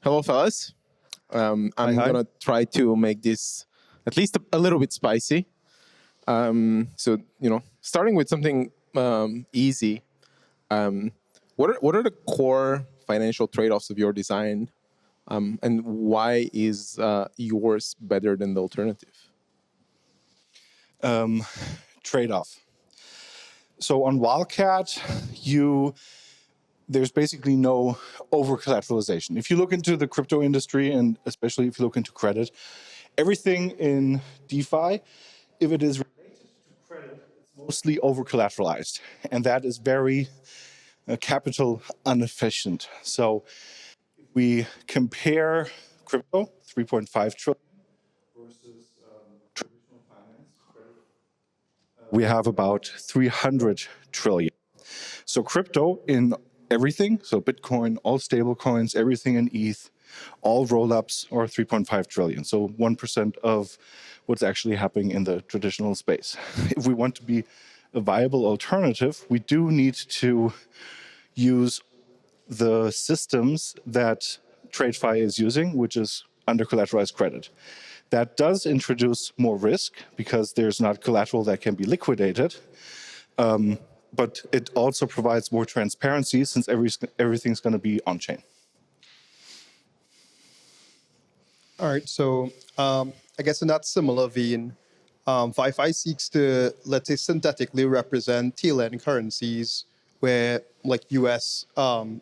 Hello, fellas. I'm Hi. going to try to make this at least a little bit spicy. Starting with something easy, what are the core financial trade-offs of your design, and why is yours better than the alternative? Trade-off. So on Wildcat, there's basically no over-collateralization. If you look into the crypto industry, and especially if you look into credit, everything in DeFi, if it is related to credit, it's mostly over-collateralized. And that is very capital inefficient. So if we compare crypto, 3.5 trillion, versus traditional finance, credit, we have about 300 trillion. So crypto in everything, so Bitcoin, all stable coins, everything in ETH, all roll-ups are 3.5 trillion. So 1% of what's actually happening in the traditional space. If we want to be a viable alternative, we do need to use the systems that TradFi is using, which is under-collateralized credit. That does introduce more risk because there's not collateral that can be liquidated. But it also provides more transparency since everything's going to be on-chain. All right, so I guess in that similar vein, ViFi seeks to, let's say, synthetically represent tail-end currencies where like US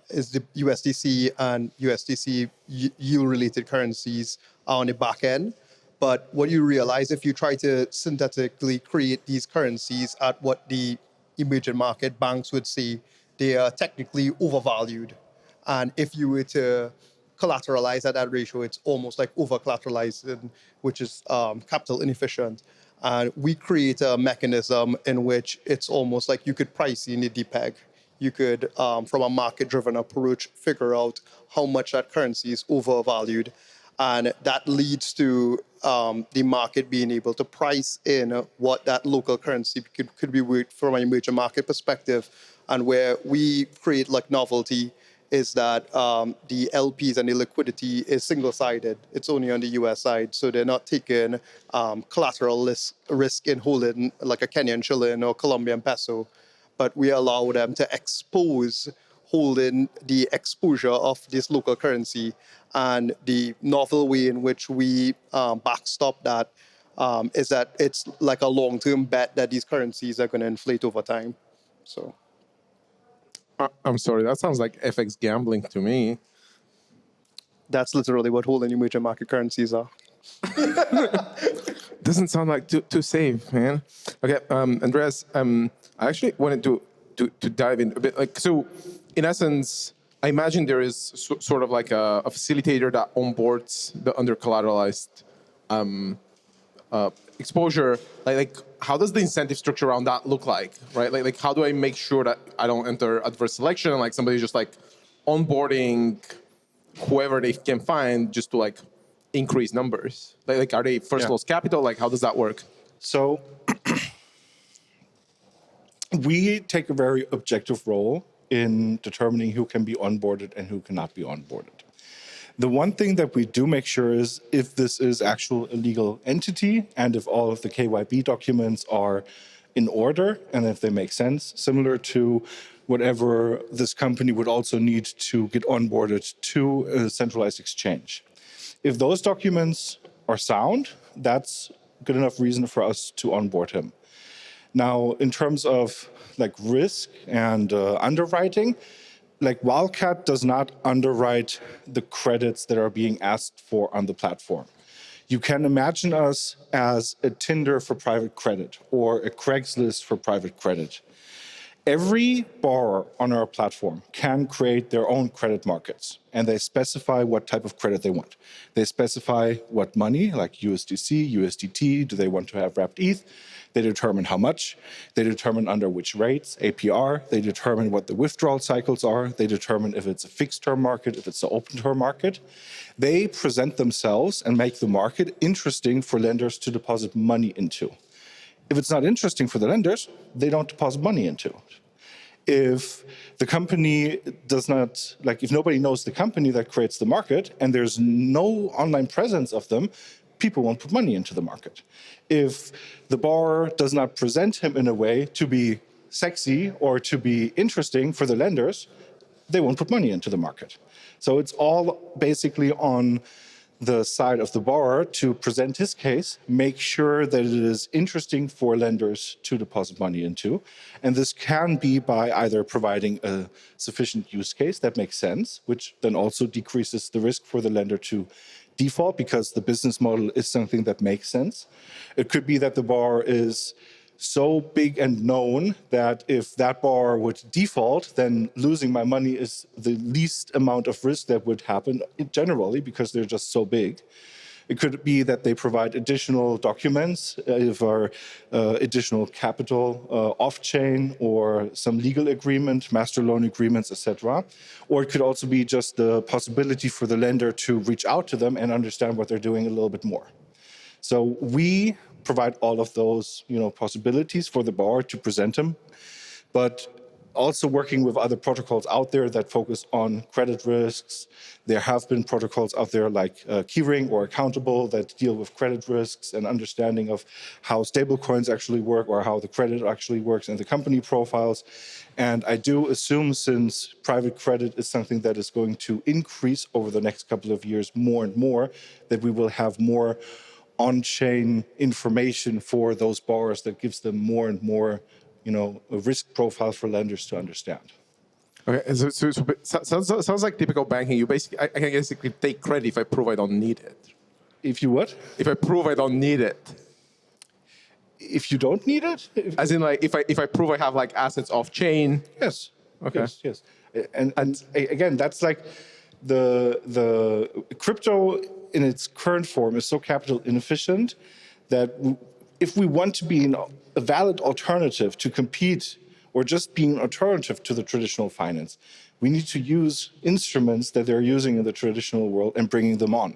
is the USDC and USDC yield-related currencies are on the back end. But what you realize if you try to synthetically create these currencies at what the emerging market banks would say they are technically overvalued. And if you were to collateralize at that ratio, it's almost like over-collateralized, which is capital inefficient. And we create a mechanism in which it's almost like you could price in the DPEG. You could, from a market-driven approach, figure out how much that currency is overvalued. And that leads to the market being able to price in what that local currency could be worth from an emerging market perspective. And where we create like novelty is that the LPs and the liquidity is single-sided. It's only on the US side. So they're not taking collateral risk in holding like a Kenyan shilling or Colombian peso. But we allow them to expose holding the exposure of this local currency. And the novel way in which we backstop that is that it's like a long-term bet that these currencies are going to inflate over time. So, I'm sorry, that sounds like FX gambling to me. that's literally what holding emerging market currencies are. Doesn't sound like too safe, man. Okay, Andreas, I actually wanted to dive in a bit. Like, so, in essence, I imagine there is sort of like a facilitator that onboards the under-collateralized exposure. Like, how does the incentive structure around that look like, right? Like, how do I make sure that I don't enter adverse selection and like somebody's just like onboarding whoever they can find just to like increase numbers? Like are they first loss capital? Like, how does that work? So we take a very objective role in determining who can be onboarded and who cannot be onboarded. The one thing that we do make sure is if this is actual a legal entity and if all of the KYB documents are in order and if they make sense, similar to whatever this company would also need to get onboarded to a centralized exchange. If those documents are sound, that's good enough reason for us to onboard him. Now, in terms of like risk and underwriting, like Wildcat does not underwrite the credits that are being asked for on the platform. You can imagine us as a Tinder for private credit or a Craigslist for private credit. Every borrower on our platform can create their own credit markets, and they specify what type of credit they want. They specify what money, like USDC, USDT, do they want to have wrapped ETH? They determine how much. They determine under which rates, APR. They determine what the withdrawal cycles are. They determine if it's a fixed-term market, if it's an open-term market. They present themselves and make the market interesting for lenders to deposit money into. If it's not interesting for the lenders, they don't deposit money into it. if the company does not, like if nobody knows the company that creates the market and there's no online presence of them, people won't put money into the market. If the borrower does not present him in a way to be sexy or to be interesting for the lenders, they won't put money into the market. So it's all basically on the side of the borrower to present his case, make sure that it is interesting for lenders to deposit money into. And this can be by either providing a sufficient use case that makes sense, which then also decreases the risk for the lender to default because the business model is something that makes sense. It could be that the borrower is so big and known that if that borrower would default, then losing my money is the least amount of risk that would happen generally because they're just so big. It could be that they provide additional documents, additional capital off-chain or some legal agreement, master loan agreements, etc. Or it could also be just the possibility for the lender to reach out to them and understand what they're doing a little bit more. So we provide all of those, possibilities for the borrower to present them, but also working with other protocols out there that focus on credit risks. There have been protocols out there like Keyring or Accountable that deal with credit risks and understanding of how stablecoins actually work or how the credit actually works in the company profiles. And I do assume, since private credit is something that is going to increase over the next couple of years more and more, that we will have more on-chain information for those borrowers that gives them more and more, a risk profile for lenders to understand. Okay, sounds like typical banking. I can basically take credit if I prove I don't need it. If you what? If I prove I don't need it. If you don't need it? As in, like, if I prove I have like assets off chain. Yes. Okay. Yes. And again, that's like the crypto in its current form is so capital inefficient that if we want to be a valid alternative to compete or just being an alternative to the traditional finance, we need to use instruments that they're using in the traditional world and bringing them on.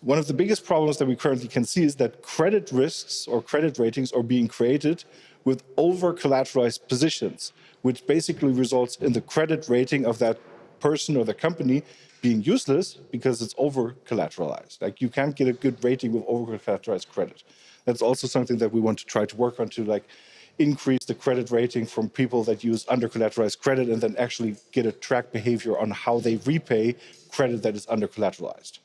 One of the biggest problems that we currently can see is that credit risks or credit ratings are being created with over-collateralized positions, which basically results in the credit rating of that person or the company being useless because it's over-collateralized. Like, you can't get a good rating with over-collateralized credit. That's also something that we want to try to work on to increase the credit rating from people that use under-collateralized credit and then actually get a track behavior on how they repay credit that is under-collateralized.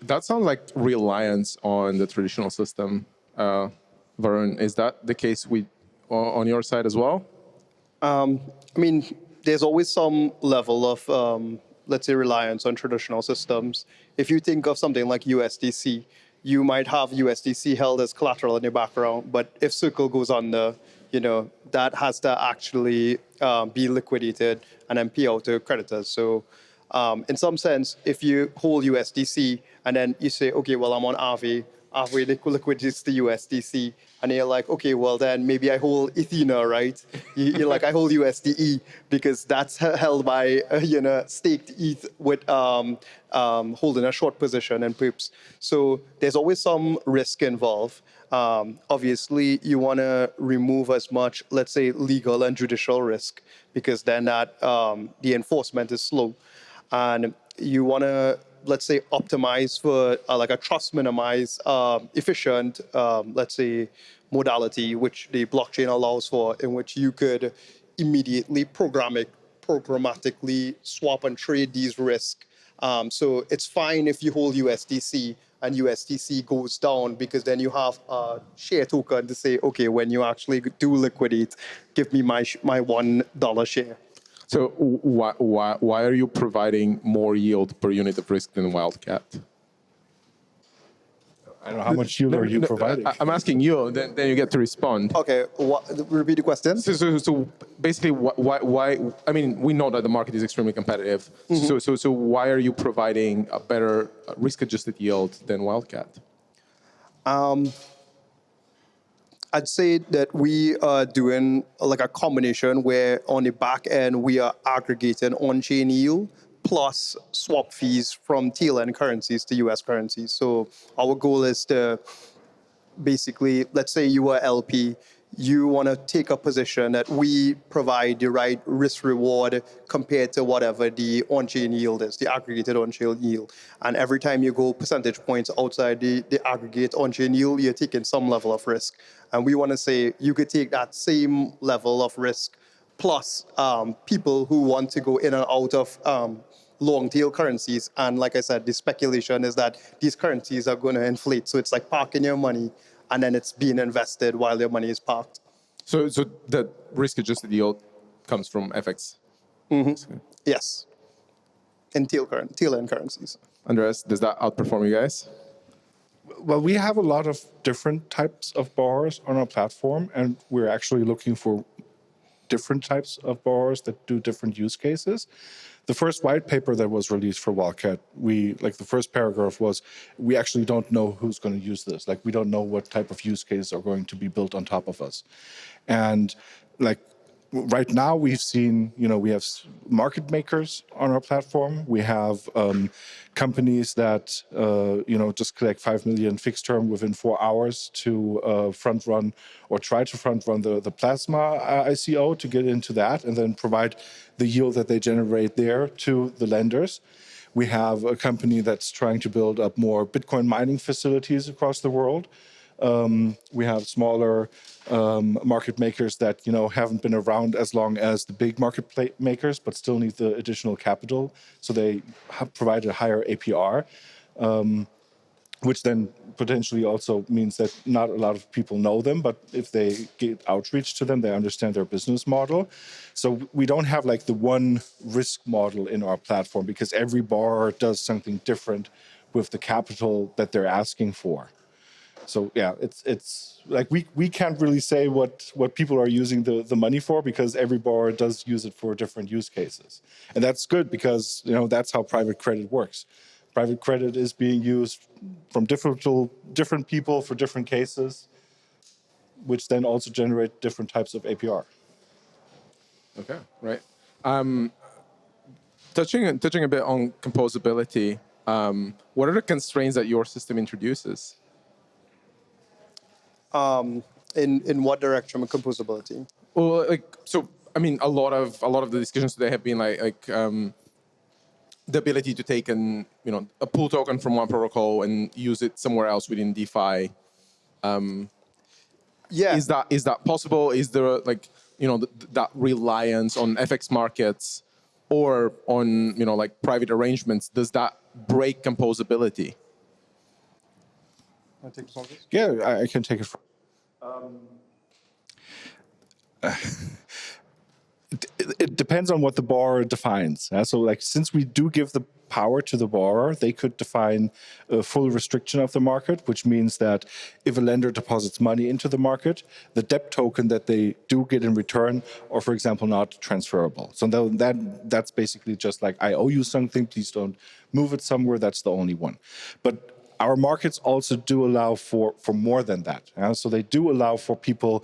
That sounds like reliance on the traditional system. Varoun, is that the case on your side as well? There's always some level of, let's say, reliance on traditional systems. If you think of something like USDC, you might have USDC held as collateral in your background, but if Circle goes under, that has to actually be liquidated and then pay out to creditors. So in some sense, if you hold USDC and then you say, okay, well, I'm on Aave liquidates the USDC, and you're like, okay, well, then maybe I hold Ethena, right? You're like, I hold USDE because that's held by, staked ETH with holding a short position and pips. So there's always some risk involved. Obviously, you want to remove as much, let's say, legal and judicial risk, because then that the enforcement is slow. And you want to, let's say, optimize for like a trust minimize, efficient, let's say, modality, which the blockchain allows for, in which you could immediately programmatically swap and trade these risks. So it's fine if you hold USDC and USDC goes down, because then you have a share token to say, okay, when you actually do liquidate, give me my $1 share. So why are you providing more yield per unit of risk than Wildcat? I don't know, how much yield are you providing? I'm asking you, then you get to respond. Okay, repeat the question. So basically, why? I mean, we know that the market is extremely competitive. Mm-hmm. So why are you providing a better risk-adjusted yield than Wildcat? I'd say that we are doing like a combination where on the back end, we are aggregating on-chain yield plus swap fees from TLN currencies to US currencies. So our goal is to basically, let's say you are LP, you want to take a position that we provide the right risk reward compared to whatever the on-chain yield is, the aggregated on-chain yield. And every time you go percentage points outside the aggregate on-chain yield, you're taking some level of risk. And we want to say you could take that same level of risk plus people who want to go in and out of long tail currencies. And like I said, the speculation is that these currencies are going to inflate. So it's like parking your money and then it's being invested while your money is parked. So the risk-adjusted yield comes from FX. Yes. In tail end currencies. Andreas, does that outperform you guys? Well, we have a lot of different types of borrowers on our platform, and we're actually looking for different types of borrowers that do different use cases. The first white paper that was released for Wildcat, the first paragraph was, we actually don't know who's going to use this. Like, we don't know what type of use cases are going to be built on top of us. And right now we've seen, we have market makers on our platform. We have companies that, just collect 5 million fixed term within 4 hours to front run or try to front run the Plasma ICO to get into that and then provide the yield that they generate there to the lenders. We have a company that's trying to build up more Bitcoin mining facilities across the world. We have smaller market makers that haven't been around as long as the big market makers, but still need the additional capital. So they provide a higher APR, which then potentially also means that not a lot of people know them, but if they get outreach to them, they understand their business model. So we don't have the one risk model in our platform because every borrower does something different with the capital that they're asking for. So yeah, it's we can't really say what people are using the money for because every borrower does use it for different use cases, and that's good because that's how private credit works. Private credit is being used from different people for different cases, which then also generate different types of APR. Okay, right. Touching a bit on composability, what are the constraints that your system introduces? In what direction with composability? Well, a lot of the discussions today have been the ability to take a pool token from one protocol and use it somewhere else within DeFi. Yeah. Is that possible? Is there that reliance on FX markets or on private arrangements? Does that break composability? Want to take this one, please? Yeah, I can take it. It depends on what the borrower defines. So since we do give the power to the borrower, they could define a full restriction of the market, which means that if a lender deposits money into the market, the debt token that they do get in return are, for example, not transferable. So that's basically just I owe you something, please don't move it somewhere, that's the only one. But our markets also do allow for more than that. So they do allow for people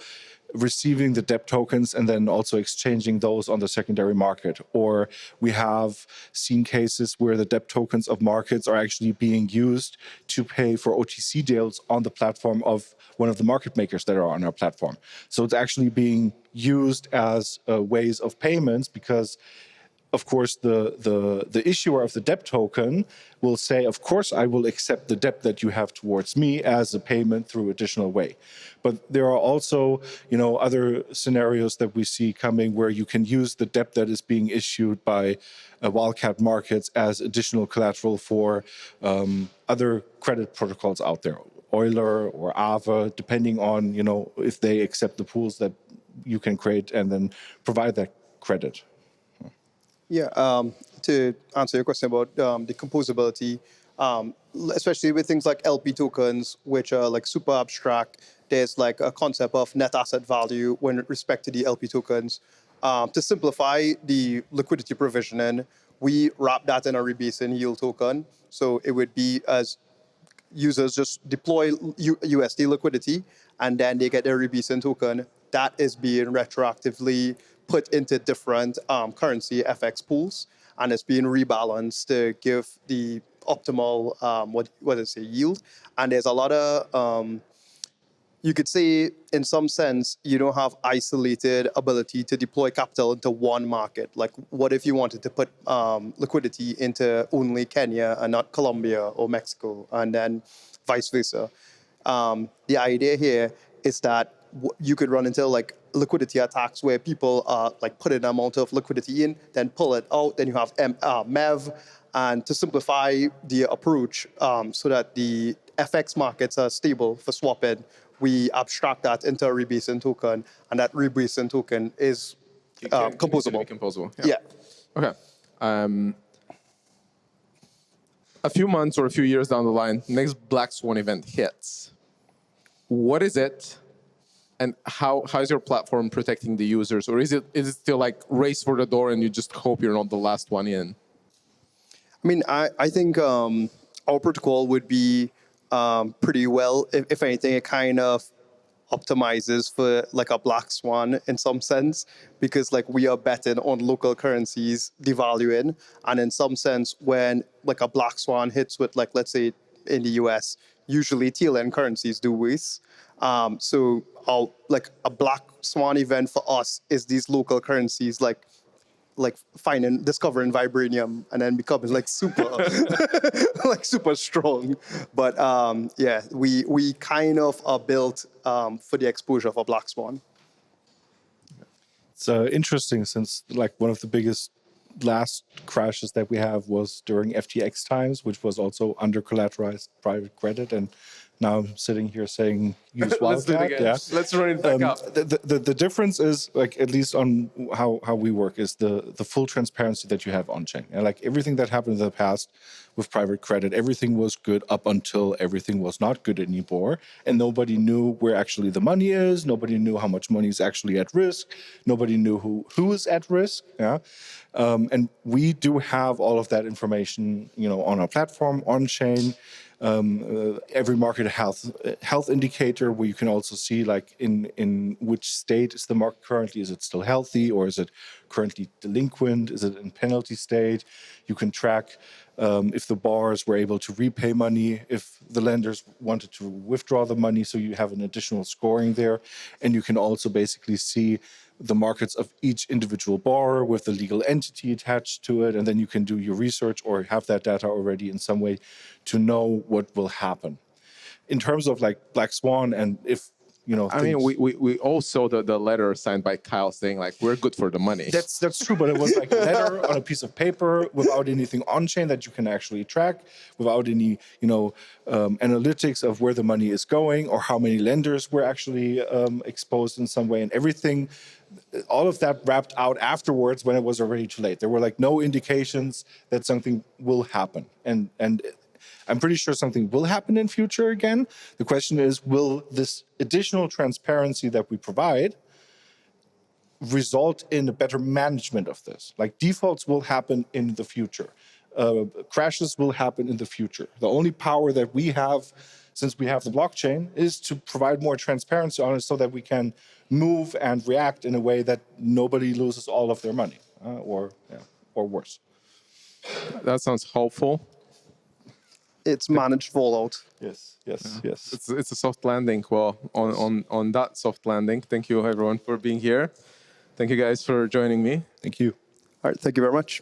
receiving the debt tokens and then also exchanging those on the secondary market. Or we have seen cases where the debt tokens of markets are actually being used to pay for OTC deals on the platform of one of the market makers that are on our platform. So it's actually being used as ways of payments because of course, the issuer of the debt token will say, of course, I will accept the debt that you have towards me as a payment through additional way. But there are also, other scenarios that we see coming where you can use the debt that is being issued by Wildcat markets as additional collateral for other credit protocols out there, Euler or Aave, depending on, if they accept the pools that you can create and then provide that credit. Yeah, to answer your question about the composability, especially with things like LP tokens, which are super abstract, there's a concept of net asset value when respect to the LP tokens. To simplify the liquidity provisioning, we wrap that in a rebasing yield token. So it would be as users just deploy USD liquidity and then they get their rebasing token. That is being retroactively put into different currency FX pools, and it's being rebalanced to give the optimal yield. And there's a lot of you could say, in some sense, you don't have isolated ability to deploy capital into one market. Like, what if you wanted to put liquidity into only Kenya and not Colombia or Mexico, and then vice versa? The idea here is that you could run into like liquidity attacks where people are like put an amount of liquidity in, then pull it out, then you have MEV. And to simplify the approach so that the FX markets are stable for swapping, we abstract that into a rebasing token, and that rebasing token is composable. Composable. Yeah. Okay. A few months or a few years down the line, next Black Swan event hits. What is it? And how is your platform protecting the users? Or is it still like race for the door and you just hope you're not the last one in? I mean, I think our protocol would be pretty well. If anything, it kind of optimizes for like a black swan in some sense, because like we are betting on local currencies devaluing, and in some sense, when like a black swan hits with like, let's say in the US, usually TLN currencies do worse. So like a black swan event for us is these local currencies like discovering vibranium and then becoming like super like super strong. But yeah, we kind of are built for the exposure of a black swan. It's interesting, since like one of the biggest last crashes that we have was during FTX times, which was also under collateralized private credit, and now I'm sitting here saying use Wildcat. Let's do it again. Yeah. Let's run it back up. The difference is, like, at least on how we work, is the full transparency that you have on chain. And like everything that happened in the past with private credit, everything was good up until everything was not good anymore, and nobody knew where actually the money is. Nobody knew how much money is actually at risk. Nobody knew who is at risk. Yeah. And we do have all of that information, on our platform, on chain. Every market health indicator, where you can also see like in which state is the market currently. Is it still healthy, or is it currently delinquent? Is it in penalty state? You can track if the borrowers were able to repay money, if the lenders wanted to withdraw the money, so you have an additional scoring there. And you can also basically see the markets of each individual borrower with the legal entity attached to it, and then you can do your research or have that data already in some way to know what will happen. In terms of like Black Swan, and if I mean, we all saw the letter signed by Kyle saying like we're good for the money. That's true, but it was like a letter on a piece of paper without anything on chain that you can actually track, without any analytics of where the money is going or how many lenders were actually exposed in some way, and everything. All of that wrapped out afterwards when it was already too late. There were like no indications that something will happen, and I'm pretty sure something will happen in future again. The question is, will this additional transparency that we provide result in a better management of this? Like, defaults will happen in the future. Crashes will happen in the future. The only power that we have, since we have the blockchain, is to provide more transparency on it so that we can move and react in a way that nobody loses all of their money, or worse. That sounds hopeful. It's managed fallout. Yes. It's a soft landing. Well, on that soft landing, thank you everyone for being here. Thank you guys for joining me. Thank you. All right, thank you very much.